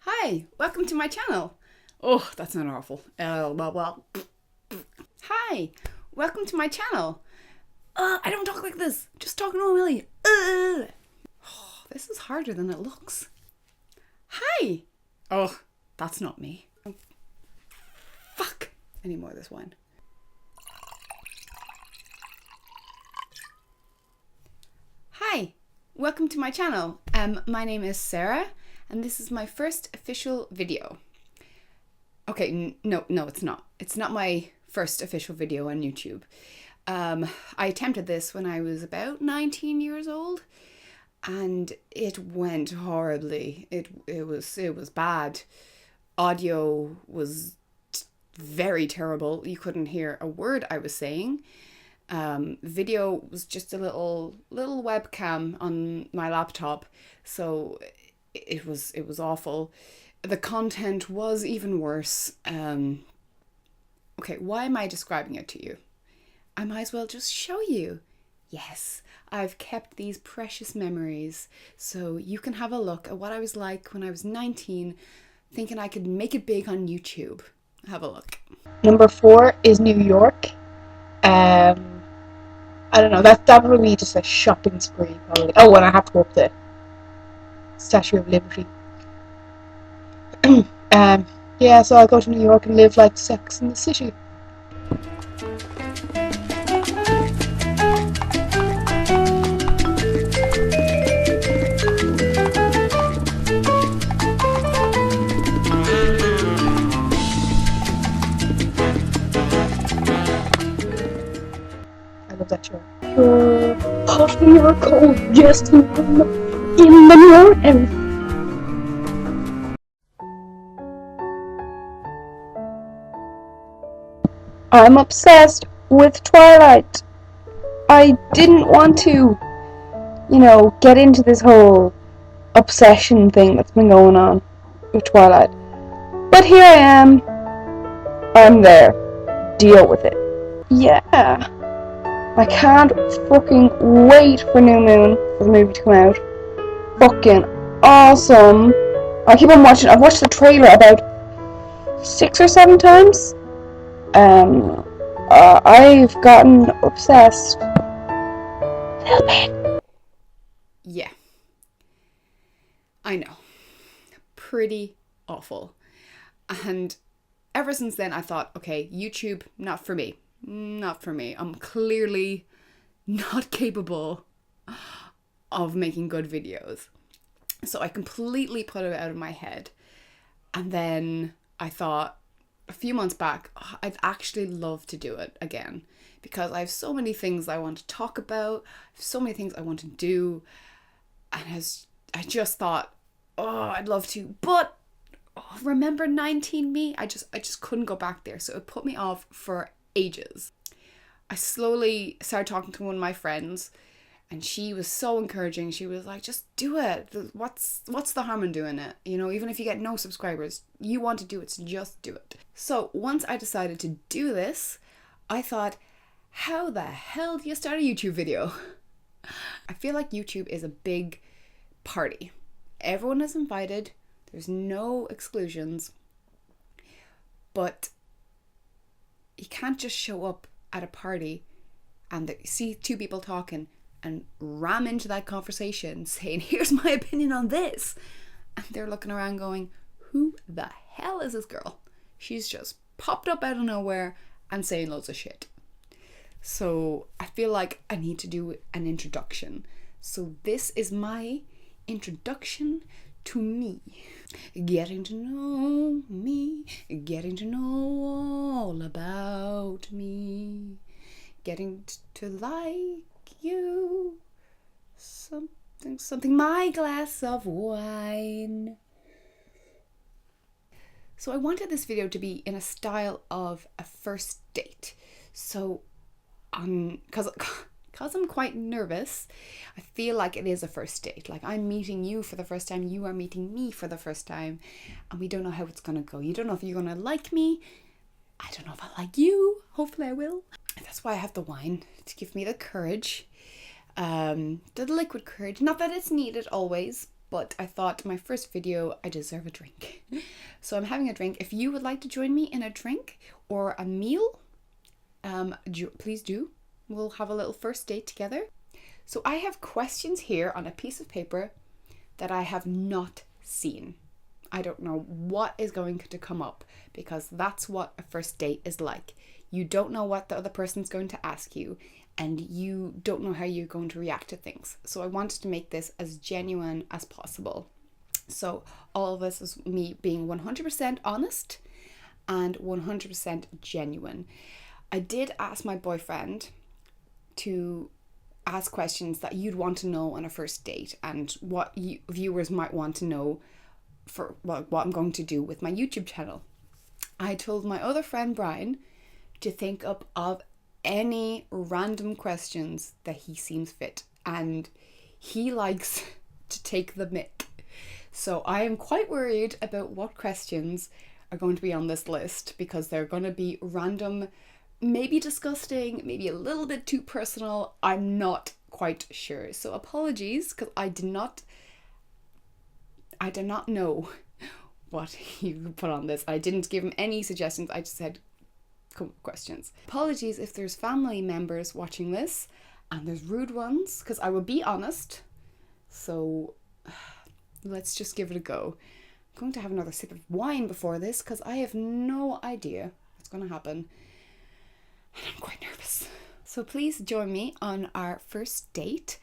Hi, welcome to my channel. Oh, that's not awful. Hi, welcome to my channel. I don't talk like this. Just talk normally. This is harder than it looks. Hi. Oh, that's not me. Fuck. I need more of this wine. Hi, welcome to my channel. My name is Sarah, and this is my first official video. Okay, no, it's not. It's not my first official video on YouTube. I attempted this when I was about 19 years old, and it went horribly. It was bad. Audio was very terrible. You couldn't hear a word I was saying. Video was just a little webcam on my laptop, so it was awful. The content was even worse. Okay, why am I describing it to you? I might as well just show you. Yes, I've kept these precious memories, so you can have a look at what I was like when I was 19, thinking I could make it big on YouTube. Have a look. Number 4 is New York. I don't know, that would be just a shopping spree, probably. Oh, and I have to go up the Statue of Liberty. Yeah, so I'll go to New York and live like Sex in the City. I love that show. Hot York, cold, just in the morning. I'm obsessed with Twilight. I didn't want to, get into this whole obsession thing that's been going on with Twilight. But here I am. I'm there. Deal with it. Yeah. I can't fucking wait for New Moon for the movie to come out. Fucking awesome. I keep on watching. I've watched the trailer about 6 or 7 times. I've gotten obsessed. A little bit. Yeah, I know. Pretty awful. And ever since then I thought, okay, YouTube, not for me. Not for me. I'm clearly not capable of making good videos. So I completely put it out of my head. And then I thought a few months back, I'd actually love to do it again, because I have so many things I want to talk about, I have so many things I want to do, and I just thought, I'd love to, but remember 19 me? I just couldn't go back there, so it put me off for ages. I slowly started talking to one of my friends, and she was so encouraging. She was like, just do it. What's the harm in doing it? Even if you get no subscribers, you want to do it, so just do it. So once I decided to do this, I thought, how the hell do you start a YouTube video? I feel like YouTube is a big party. Everyone is invited. There's no exclusions. But you can't just show up at a party and see 2 people talking and ram into that conversation saying, here's my opinion on this. And they're looking around going, who the hell is this girl? She's just popped up out of nowhere and saying loads of shit. So I feel like I need to do an introduction. So this is my introduction to me. Getting to know me, getting to know all about me, getting to like you, something, my glass of wine. So I wanted this video to be in a style of a first date. So because I'm quite nervous, I feel like it is a first date. Like, I'm meeting you for the first time, you are meeting me for the first time, and we don't know how it's gonna go. You don't know if you're gonna like me. I don't know if I like you. Hopefully I will. That's why I have the wine, to give me the courage. The liquid courage. Not that it's needed always, but I thought my first video, I deserve a drink. So I'm having a drink. If you would like to join me in a drink or a meal, please do. We'll have a little first date together. So I have questions here on a piece of paper that I have not seen. I don't know what is going to come up, because that's what a first date is like. You don't know what the other person's going to ask you, and you don't know how you're going to react to things. So I wanted to make this as genuine as possible. So all of this is me being 100% honest and 100% genuine. I did ask my boyfriend to ask questions that you'd want to know on a first date, and what viewers might want to know for what I'm going to do with my YouTube channel. I told my other friend Brian to think up of any random questions that he seems fit, and he likes to take the mick. So I am quite worried about what questions are going to be on this list, because they're going to be random, maybe disgusting, maybe a little bit too personal. I'm not quite sure. So apologies, because I did not know what he would put on this. I didn't give him any suggestions. I just said, come up with questions. Apologies if there's family members watching this and there's rude ones, because I will be honest. So let's just give it a go. I'm going to have another sip of wine before this, because I have no idea what's going to happen. And I'm quite nervous. So please join me on our first date.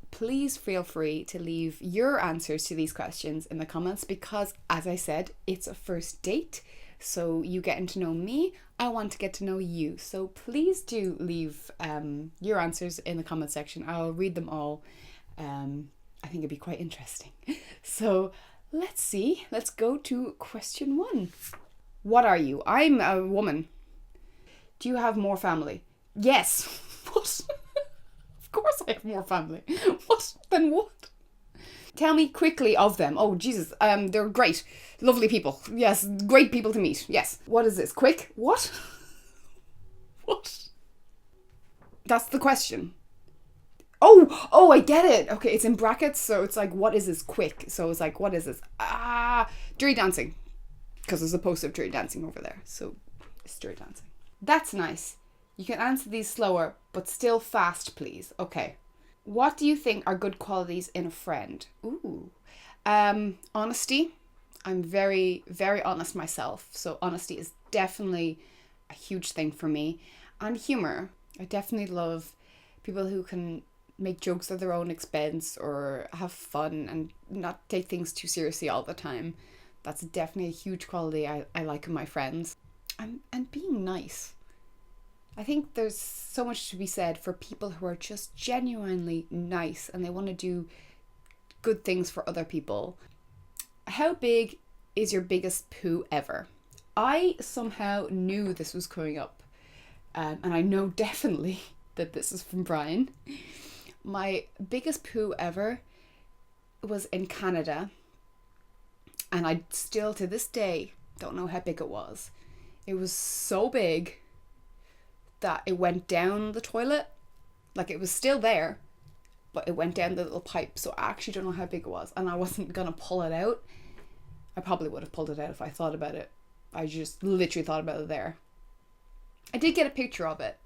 Please feel free to leave your answers to these questions in the comments, because as I said, it's a first date. So you getting to know me, I want to get to know you. So please do leave your answers in the comment section. I'll read them all. I think it'd be quite interesting. So let's see. Let's go to question 1. What are you? I'm a woman. Do you have more family? Yes. What? Of course I have more family. What? Then what? Tell me quickly of them. Oh, Jesus. They're great. Lovely people. Yes. Great people to meet. Yes. What is this? Quick? What? What? That's the question. Oh, I get it. Okay, it's in brackets, so it's like, what is this? Quick. So it's like, what is this? Dirty dancing. Because there's a poster of dirty dancing over there. So it's dirty dancing. That's nice. You can answer these slower, but still fast, please. Okay. What do you think are good qualities in a friend? Ooh. Honesty. I'm very, very honest myself. So honesty is definitely a huge thing for me. And humor. I definitely love people who can make jokes at their own expense or have fun and not take things too seriously all the time. That's definitely a huge quality I like in my friends. And being nice. I think there's so much to be said for people who are just genuinely nice and they want to do good things for other people. How big is your biggest poo ever? I somehow knew this was coming up, and I know definitely that this is from Brian. My biggest poo ever was in Canada, and I still to this day don't know how big it was. It was so big that it went down the toilet. Like, it was still there, but it went down the little pipe. So I actually don't know how big it was, and I wasn't gonna pull it out. I probably would have pulled it out if I thought about it. I just literally thought about it there. I did get a picture of it,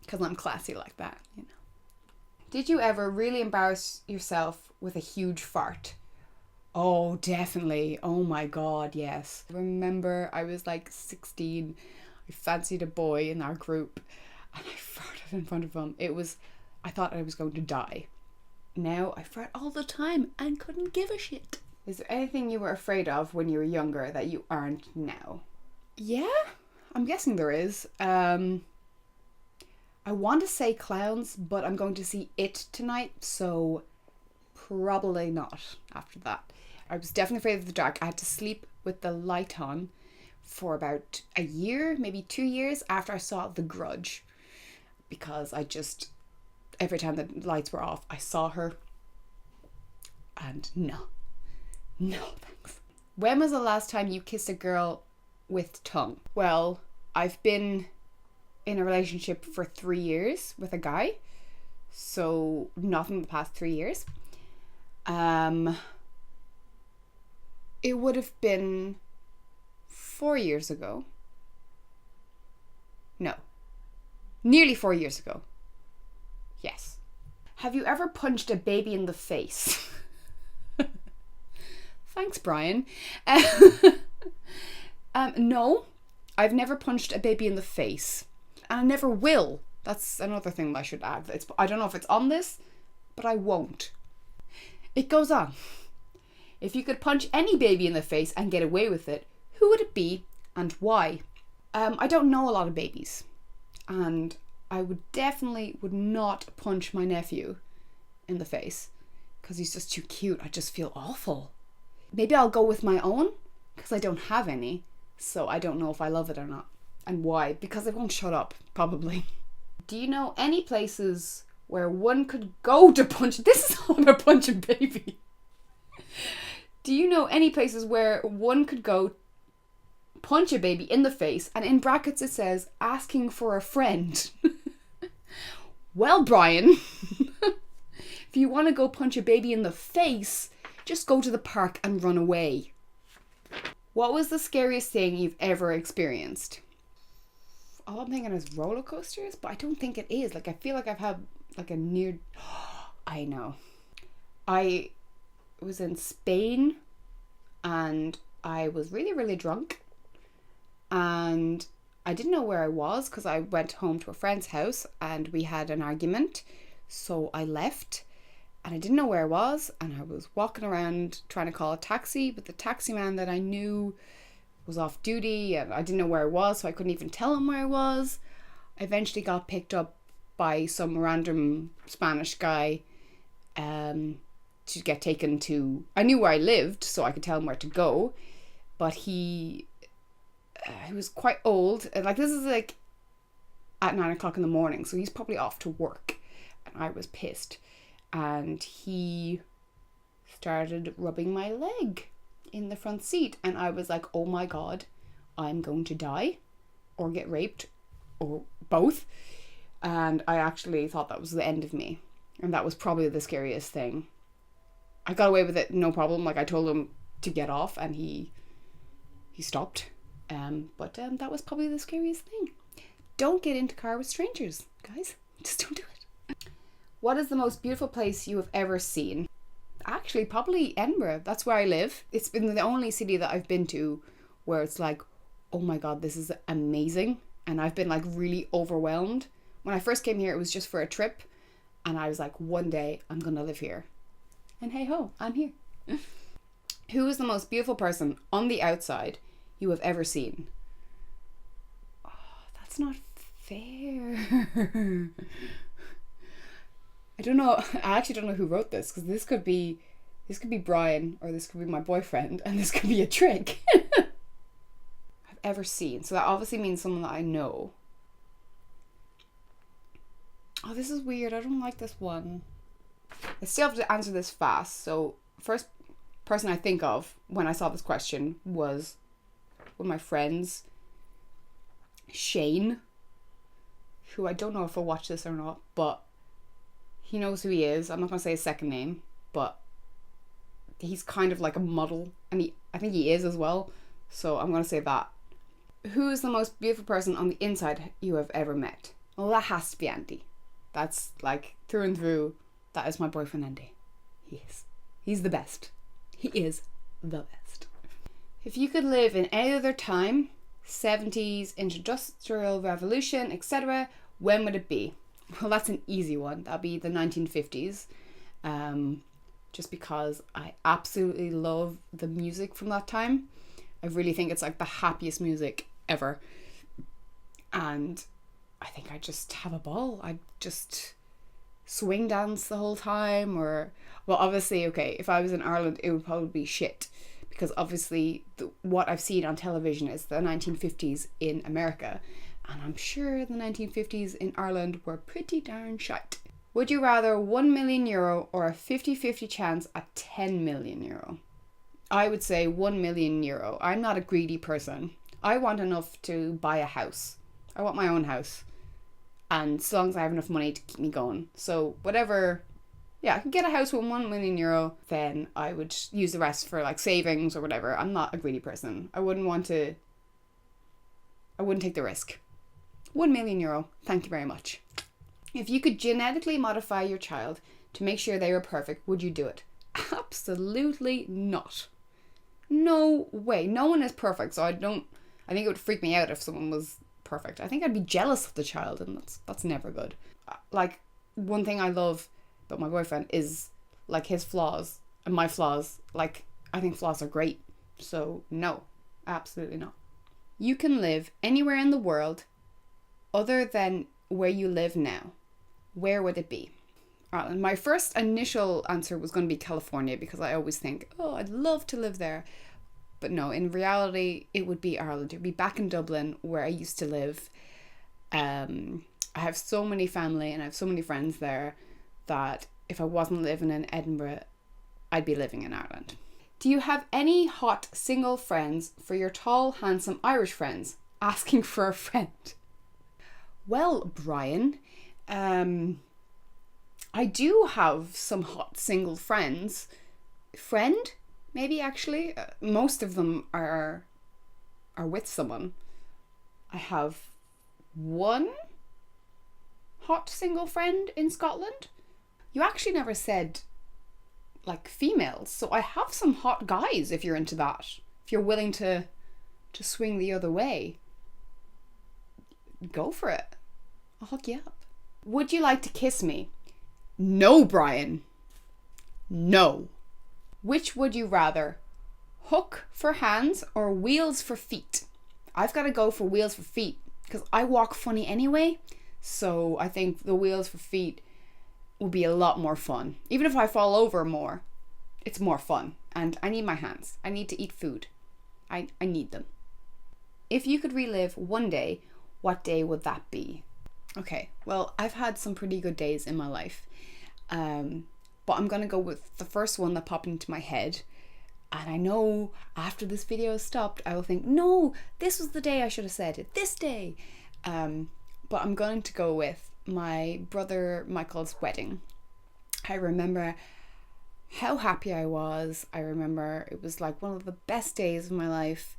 because I'm classy like that, you know. Did you ever really embarrass yourself with a huge fart? Oh, definitely. Oh my God, yes. I remember I was like 16. I fancied a boy in our group and I farted in front of him. I thought I was going to die. Now I fart all the time and couldn't give a shit. Is there anything you were afraid of when you were younger that you aren't now? Yeah, I'm guessing there is. I want to say clowns, but I'm going to see It tonight, so probably not after that. I was definitely afraid of the dark. I had to sleep with the light on for about a year, maybe 2 years after I saw The Grudge, because every time the lights were off, I saw her, and no thanks. When was the last time you kissed a girl with tongue? Well, I've been in a relationship for 3 years with a guy, so not in the past 3 years. It would have been 4 years ago. No. Nearly 4 years ago. Yes. Have you ever punched a baby in the face? Thanks, Brian. No, I've never punched a baby in the face. And I never will. That's another thing I should add. I don't know if it's on this, but I won't. It goes on. If you could punch any baby in the face and get away with it, who would it be and why? I don't know a lot of babies. And I would not punch my nephew in the face because he's just too cute. I just feel awful. Maybe I'll go with my own because I don't have any. So I don't know if I love it or not. And why? Because I won't shut up, probably. Do you know any places where one could go to punch? This is all about punching baby. Do you know any places where one could go punch a baby in the face, and in brackets it says asking for a friend? Well, Brian, if you want to go punch a baby in the face, just go to the park and run away. What was the scariest thing you've ever experienced? All I'm thinking is roller coasters, but I don't think it is. Like, I feel like I've had like a near... I know. I was in Spain and I was really, really drunk. And I didn't know where I was because I went home to a friend's house and we had an argument. So I left and I didn't know where I was. And I was walking around trying to call a taxi, but the taxi man that I knew was off duty and I didn't know where I was, so I couldn't even tell him where I was. I eventually got picked up by some random Spanish guy to get taken to... I knew where I lived, so I could tell him where to go, but he was quite old. Like, this is like at 9 o'clock in the morning, so he's probably off to work, and I was pissed. And he started rubbing my leg in the front seat, and I was like, oh my god, I'm going to die or get raped or both. And I actually thought that was the end of me, and that was probably the scariest thing. I got away with it, no problem. Like, I told him to get off and he stopped. But that was probably the scariest thing. Don't get into car with strangers, guys. Just don't do it. What is the most beautiful place you have ever seen? Actually, probably Edinburgh. That's where I live. It's been the only city that I've been to where it's like, oh my god, this is amazing. And I've been like really overwhelmed. When I first came here, it was just for a trip. And I was like, one day I'm going to live here. And hey ho, I'm here. Who is the most beautiful person on the outside you have ever seen? Oh, that's not fair. I don't know. I actually don't know who wrote this, because this could be Brian, or this could be my boyfriend, and this could be a trick. I've ever seen. So that obviously means someone that I know. Oh, this is weird. I don't like this one. I still have to answer this fast. So first person I think of when I saw this question was one of my friends, Shane, who I don't know if he'll watch this or not, but he knows who he is. I'm not going to say his second name, but he's kind of like a model, and I think he is as well. So I'm going to say that. Who is the most beautiful person on the inside you have ever met? Well, that has to be Andy. That's like through and through. That is my boyfriend, Andy. He is. He's the best. He is the best. If you could live in any other time, 70s, industrial revolution, etc., when would it be? Well, that's an easy one. That'd be the 1950s. Just because I absolutely love the music from that time. I really think it's like the happiest music ever. And I think I just have a ball. I just swing dance the whole time, or, well, obviously, okay, if I was in Ireland, it would probably be shit, because obviously what I've seen on television is the 1950s in America, and I'm sure the 1950s in Ireland were pretty darn shite. Would you rather €1 million or a 50-50 chance at €10 million? I would say €1 million. I'm not a greedy person. I want enough to buy a house. I want my own house. And so long as I have enough money to keep me going. So whatever Yeah, I could get a house with €1 million, then I would use the rest for like savings or whatever. I'm not a greedy person. I wouldn't take the risk. €1 million, thank you very much. If you could genetically modify your child to make sure they were perfect, would you do it? Absolutely not. No way. No one is perfect, so I think it would freak me out if someone was perfect. I think I'd be jealous of the child, and that's never good. Like, one thing I love about my boyfriend is like his flaws and my flaws. Like, I think flaws are great. So no, absolutely not. You can live anywhere in the world other than where you live now. Where would it be? Ireland. My first initial answer was going to be California, because I always think, oh, I'd love to live there. But no, in reality, it would be Ireland. It would be back in Dublin, where I used to live. I have so many family and I have so many friends there that if I wasn't living in Edinburgh, I'd be living in Ireland. Do you have any hot single friends for your tall, handsome Irish friends? Asking for a friend. Well, Brian, I do have some hot single friends. Friend, maybe, actually. Most of them are with someone. I have one hot single friend in Scotland. You actually never said like females, so I have some hot guys if you're into that. If you're willing to swing the other way, go for it. I'll hook you up. Would you like to kiss me? No, Brian. No. Which would you rather? Hook for hands or wheels for feet? I've got to go for wheels for feet because I walk funny anyway. So I think the wheels for feet will be a lot more fun. Even if I fall over more, it's more fun. And I need my hands. I need to eat food. I need them. If you could relive one day, what day would that be? Okay, well, I've had some pretty good days in my life. But I'm going to go with the first one that popped into my head. And I know after this video stopped, I will think, no, this was the day I should have said it. This day. But I'm going to go with my brother Michael's wedding. I remember how happy I was. I remember it was like one of the best days of my life.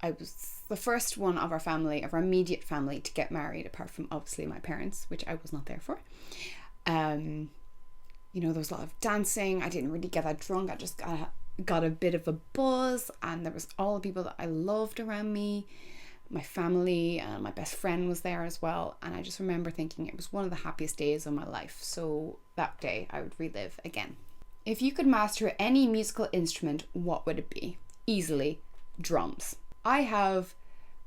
I was the first one of our family, of our immediate family, to get married, apart from obviously my parents, which I was not there for. You know, there was a lot of dancing. I didn't really get that drunk. I just got a bit of a buzz, and there was all the people that I loved around me. My family and my best friend was there as well. And I just remember thinking it was one of the happiest days of my life. So that day I would relive again. If you could master any musical instrument, what would it be? Easily, drums. I have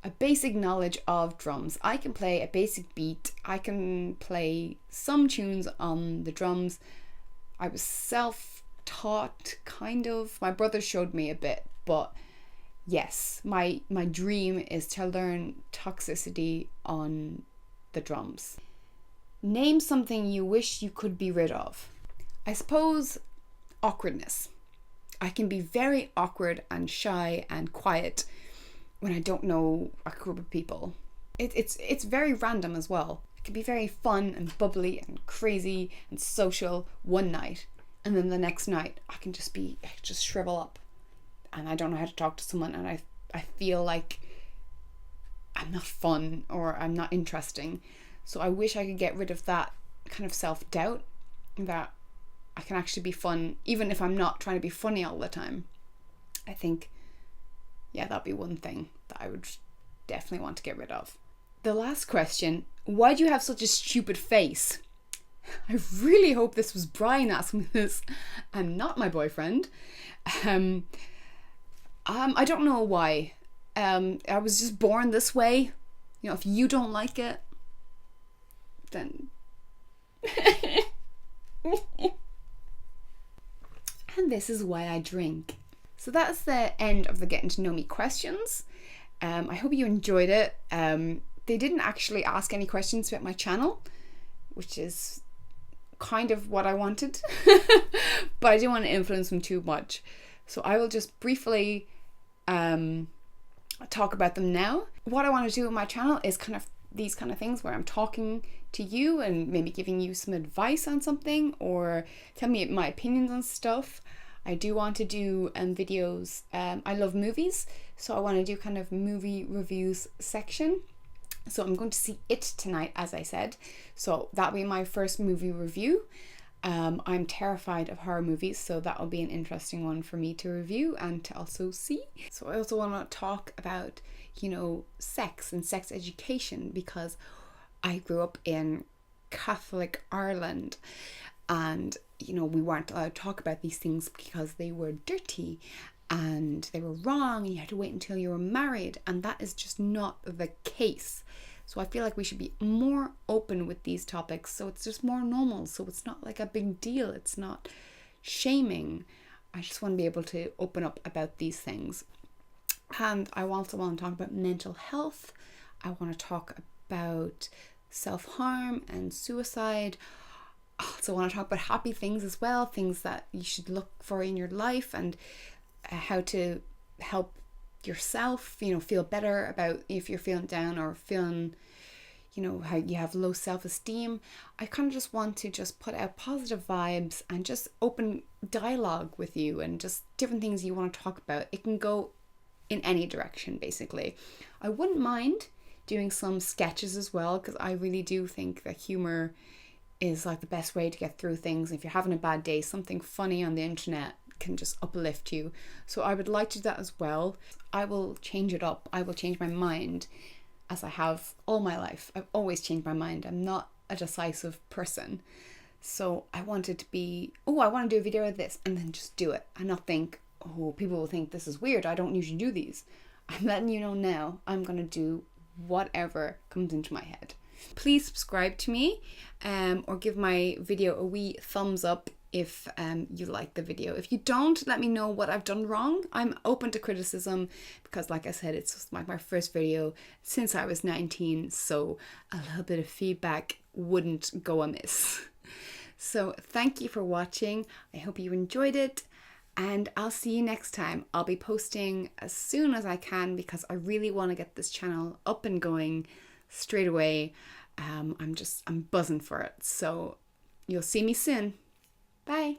a basic knowledge of drums. I can play a basic beat. I can play some tunes on the drums. I was self-taught, kind of. My brother showed me a bit, but yes, my dream is to learn Toxicity on the drums. Name something you wish you could be rid of. I suppose awkwardness. I can be very awkward and shy and quiet when I don't know a group of people. It's very random as well. It can be very fun and bubbly and crazy and social one night, and then the next night I can just shrivel up and I don't know how to talk to someone, and I feel like I'm not fun or I'm not interesting. So I wish I could get rid of that kind of self-doubt, that I can actually be fun even if I'm not trying to be funny all the time. I think, yeah, that'd be one thing that I would definitely want to get rid of. The last question, why do you have such a stupid face? I really hope this was Brian asking me this and not my boyfriend. I don't know why. I was just born this way. You know, if you don't like it, then... And this is why I drink. So that's the end of the getting to know me questions. I hope you enjoyed it. They didn't actually ask any questions about my channel, which is kind of what I wanted, but I didn't want to influence them too much. So I will just briefly talk about them now. What I want to do with my channel is kind of these kind of things where I'm talking to you and maybe giving you some advice on something or tell me my opinions on stuff. I do want to do videos. I love movies, so I want to do kind of movie reviews section. So I'm going to see It tonight, as I said. So that'll be my first movie review. I'm terrified of horror movies, so that'll be an interesting one for me to review and to also see. So I also want to talk about, sex and sex education, because I grew up in Catholic Ireland, and we weren't allowed to talk about these things because they were dirty and they were wrong and you had to wait until you were married, and that is just not the case. So I feel like we should be more open with these topics, so it's just more normal, so it's not like a big deal, it's not shaming. I just want to be able to open up about these things. And I also want to talk about mental health. I want to talk about self-harm and suicide. I also want to talk about happy things as well, things that you should look for in your life, and how to help yourself, feel better about if you're feeling down or feeling, how you have low self-esteem. I kind of just want to just put out positive vibes and just open dialogue with you and just different things you want to talk about. It can go in any direction, basically. I wouldn't mind doing some sketches as well, because I really do think that humor is like the best way to get through things. If you're having a bad day, something funny on the internet can just uplift you. So I would like to do that as well. I will change it up. I will change my mind, as I have all my life. I've always changed my mind. I'm not a decisive person. So I wanted to be, I want to do a video of this, and then just do it and not think, people will think this is weird, I don't usually do these. I'm letting you know now, I'm going to do whatever comes into my head. Please subscribe to me, or give my video a wee thumbs up if you like the video. If you don't, let me know what I've done wrong. I'm open to criticism, because like I said, it's just like my first video since I was 19, so a little bit of feedback wouldn't go amiss. So thank you for watching. I hope you enjoyed it, and I'll see you next time. I'll be posting as soon as I can, because I really want to get this channel up and going straight away. I'm buzzing for it. So you'll see me soon. Bye.